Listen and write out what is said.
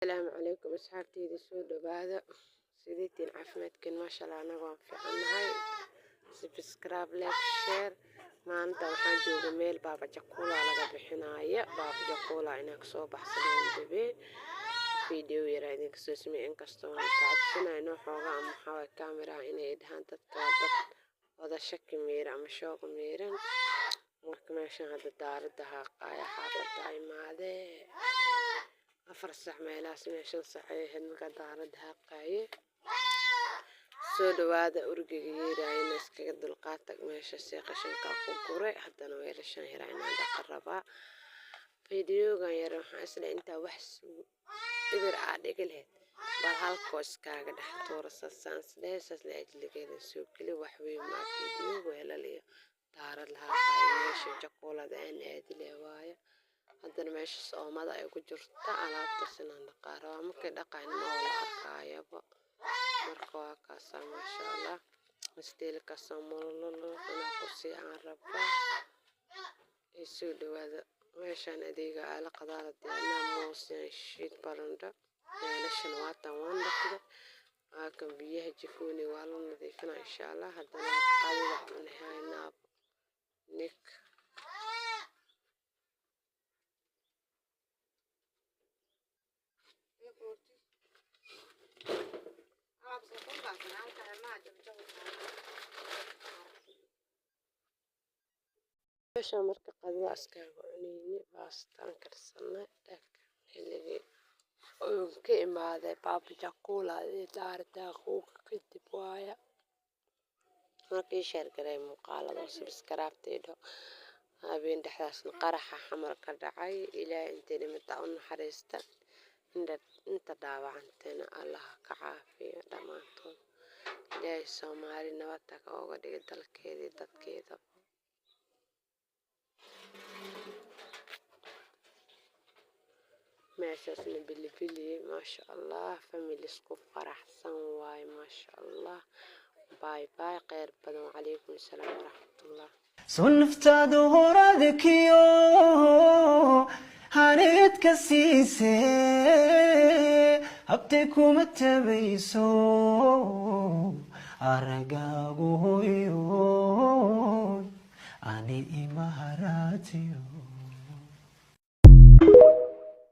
السلام عليكم أصحابتي سو دبادة سيديتين عافمتكن ما شاء الله أنا وان في عنهاي سبسكرايب لايك شير ما أنت waxaan jooga meel baaba jaquula laga bixinaaya baaba jaquula inaa kasoo baxsadeen dabe video yar idin kasoo sameeyay inkastoo aan taabsanayno xoogaa ama xawaa kaamiraha inay dhahaan dadka dad wada shaki meera ama shooq meeran marka meeshan hadda daarada haaqaaya xaafada imaadee 4 sac meelahaas 5 sac ay ahayd marka daarada haaqaaye soo dhawaada urgiga yeerayna iskaga dulqaata meesha si qashinka ku guray haddana weelashan yaraa inaan dhaqan rabaa fiidiyoogan yar waxaan isla intaa wax ibir dhigi lahayd bal halkoo iskaaga dhex tuurasasaan sideesas la ajligeeda soo keli wax weyn ma fiidiyo weelaliyo daarad haaqaaye meesha jaquulada aan aadi leewaaye haddana meesha soomada ay ku jirta alaabta sinaan dhaqaaraba markay dhaqaan oo la arkaayaba marka waa kaasa maasha Allah isteelka soomololo ana ku sii aan rabaa soo dhawaada meeshan adeega ala qadaala diyaana moosan shid baranda meelashan waatan waan dhaqda kan biyaha jikooni waa la nadiifina insha Allah haddana qadada cunahayna nik meesha marka qadada iskaaga cunayni baastaan karsanay dhag xilligii oo ka imaaday baaba jaquula daarada quuqa kadib waaya markii sheer garay muuqaalada subscribe-teedo habeen dhexdaasna qaraxa xamar ka dhacay ilaa intee mid u naxariista inta dhaawacantayna Allah ka caafiyo dhamaantood ilaahay Soomaali nabad ka uga dhigay dalkeedii dadkeeda meeshaasna bilibili ما شاء الله family isku faraxsan waay ما شاء الله باي باي خير بدن عليكم السلام ورحمة الله سنفتاد هرادكيو هانيت كسيسي هبتكم التبيسو أرقاقو هيون أني إمهاراتيو